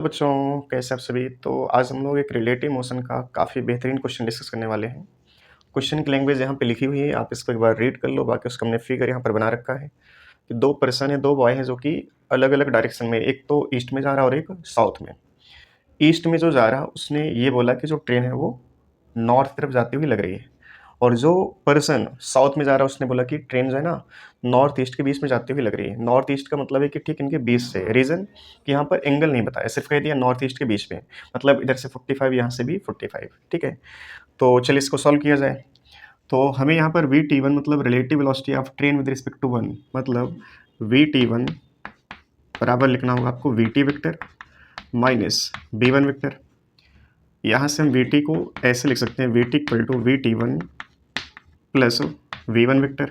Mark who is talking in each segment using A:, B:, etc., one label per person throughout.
A: बच्चों, कैसे आप सभी? तो आज हम लोग एक रिलेटिव मोशन का काफ़ी बेहतरीन क्वेश्चन डिस्कस करने वाले हैं। क्वेश्चन की लैंग्वेज यहाँ पे लिखी हुई है, आप इसको एक बार रीड कर लो। बाकी उसका हमने फिगर यहाँ पर बना रखा है कि 2 पर्सन हैं, 2 बॉय हैं जो कि अलग-अलग डायरेक्शन में, एक तो ईस्ट में जा रहा है और एक साउथ में। ईस्ट में जो जा रहा, उसने ये बोला कि जो ट्रेन है वो नॉर्थ तरफ जाती हुई लग रही है, और जो पर्सन साउथ में जा रहा है उसने बोला कि ट्रेन जो है ना नॉर्थ ईस्ट के बीच में जाती हुई लग रही है। नॉर्थ ईस्ट का मतलब है कि ठीक इनके बीच से। रीज़न कि यहाँ पर एंगल नहीं बताया, सिर्फ कह दिया नॉर्थ ईस्ट के बीच में, मतलब इधर से 45, यहाँ से भी 45। ठीक है, तो चलिए इसको सॉल्व किया जाए। तो हमें यहाँ पर VT1 मतलब relative velocity of train with respect to 1, मतलब VT1 बराबर लिखना होगा आपको VT vector minus B1 vector. यहाँ से हम VT को ऐसे लिख सकते हैं, VT equal to VT1 plus V1 vector.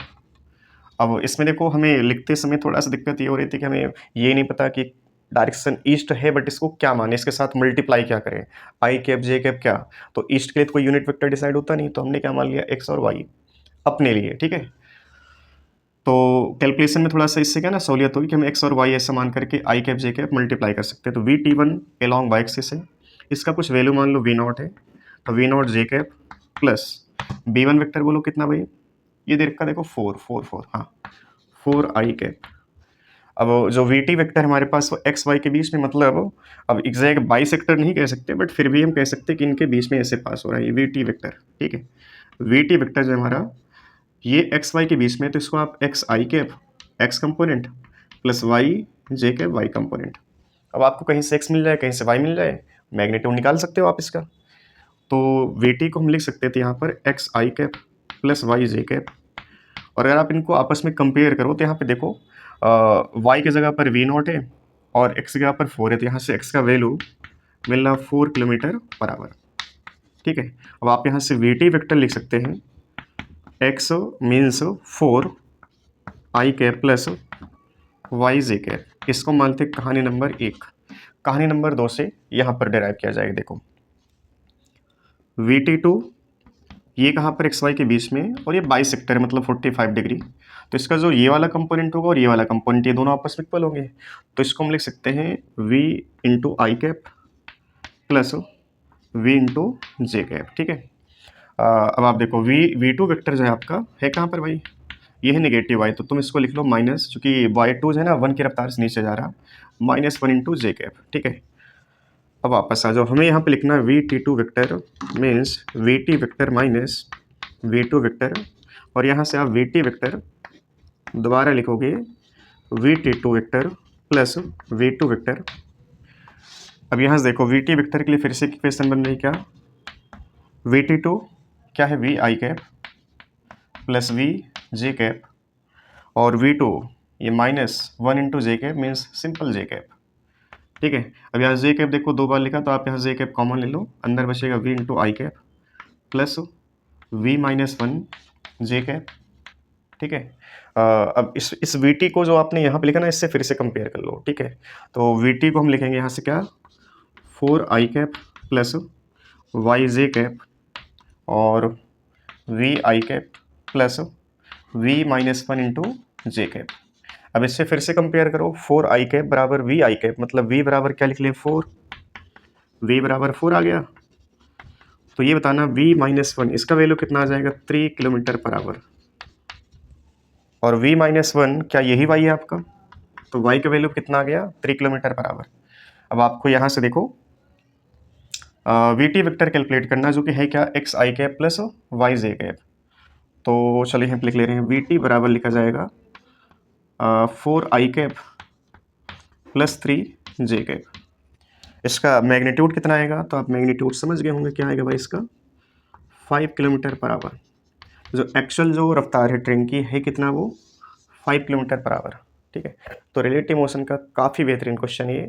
A: अब इसमें देखो, हमें लिखते समय थोड़ा सा दिक्कत ये हो रही थी कि हमें ये नहीं पता कि डायरेक्शन ईस्ट है, बट इसको क्या माने, इसके साथ मल्टीप्लाई क्या करें, आई कैप जे कैप क्या। तो ईस्ट के लिए तो कोई यूनिट वेक्टर डिसाइड होता नहीं, तो हमने क्या मान लिया, एक्स और वाई अपने लिए। ठीक है, तो कैलकुलेशन में थोड़ा सा इससे क्या ना सहूलियत होगी कि हम एक्स और वाई ऐसा मान करके आई कैप जे कैप मल्टीप्लाई कर सकते हैं। तो VT1 एलॉन्ग वाई एक्सिस है, इसका कुछ वैल्यू मान लो V0 है, तो V0 जे कैप प्लस B1 वेक्टर बोलो कितना भाई, ये दे रखा देखो 4 हाँ 4 आई कैप। अब जो VT वेक्टर हमारे पास वो एक्स वाई के बीच में, मतलब अब एग्जैक्ट बाइसेक्टर नहीं कह सकते, बट फिर भी हम कह सकते हैं कि इनके बीच में ऐसे पास हो रहा है ये VT वेक्टर। ठीक है, VT वेक्टर जो हमारा ये एक्स वाई के बीच में, तो इसको आप X I cap X component plus Y J cap Y component. अब आपको कहीं से एक्स मिल जाए, कहीं से वाई मिल जाए, मैग्नीट्यूड निकाल सकते हो आप इसका। तो VT को हम लिख सकते थे यहाँ पर x I cap plus Y J cap. और अगर आप इनको आपस में कंपेयर करो तो यहाँ पे देखो, y की जगह पर V0 है और x की जगह पर 4 है, तो यहाँ से x का वैल्यू मिल रहा 4 किलोमीटर पर आवर। ठीक है, अब आप यहाँ से VT वेक्टर लिख सकते हैं, x मीन्स 4 आई cap plus Y J cap. इसको मानते कहानी नंबर 1। कहानी नंबर 2 से यहाँ पर डिराइव किया जाएगा। देखो VT2 ये कहाँ पर एक्स वाई के बीच में, और ये बाइसेक्टर है मतलब 45 डिग्री, तो इसका जो ये वाला कंपोनेंट होगा और ये वाला कंपोनेंट, ये दोनों आपस में इक्वल होंगे, तो इसको हम लिख सकते हैं V इंटू आई कैप प्लस V इंटू जे कैप। ठीक है, अब आप देखो V2 वेक्टर जो है आपका है कहाँ पर भाई, ये है नेगेटिव y, तो तुम इसको लिख लो माइनस, चूंकि y2 जो है ना 1 की रफ्तार से नीचे जा रहा, -1 इंटू जे कैप। ठीक है, अब वापस आ जाओ, हमें यहाँ पे लिखना है VT2 vector means VT vector minus V2 vector, और यहाँ से आप VT वेक्टर दोबारा लिखोगे VT2 vector plus V2 vector. अब यहाँ से देखो VT वेक्टर के लिए फिर से इक्वेशन बन रही क्या, VT2 क्या है V आई कैप प्लस V जे कैप, और V2 ये -1 इंटू जे कैप मीन्स सिंपल जे कैप। ठीक है, अब यहाँ जे कैप देखो 2 बार लिखा, तो आप यहाँ जे कैप कॉमन ले लो, अंदर बचेगा V इंटू आई कैप प्लस V-1 जे कैप। ठीक है, अब इस VT को जो आपने यहाँ पे लिखा ना, इससे फिर से कंपेयर कर लो। ठीक है, तो VT को हम लिखेंगे यहाँ से क्या, 4 आई cap plus Y J cap और V आई कैप प्लस V-1 इंटू जे कैप। अब इससे फिर से कंपेयर करो, 4 आई कैप बराबर V आई कैप, मतलब V बराबर क्या लिख लें 4, V बराबर 4 आ गया, तो ये बताना V-1 इसका वैल्यू कितना आ जाएगा, 3 किलोमीटर पर आवर। और V-1 क्या यही y है आपका, तो y का वैल्यू कितना आ गया, 3 किलोमीटर पर आवर। अब आपको यहाँ से देखो VT वेक्टर कैलकुलेट करना, जो कि है क्या, x I cap plus Y J cap. तो चलिए यहाँ पे लिख ले रहे हैं, VT बराबर लिखा जाएगा 4 आई कैप प्लस 3 जे कैप। इसका मैग्नीट्यूड कितना आएगा, तो आप मैग्नीट्यूड समझ गए होंगे क्या आएगा भाई, इसका 5 किलोमीटर पर आवर। जो एक्चुअल जो रफ्तार है ट्रेन की है कितना, वो 5 किलोमीटर पर आवर। ठीक है, तो रिलेटिव मोशन का काफ़ी बेहतरीन क्वेश्चन ये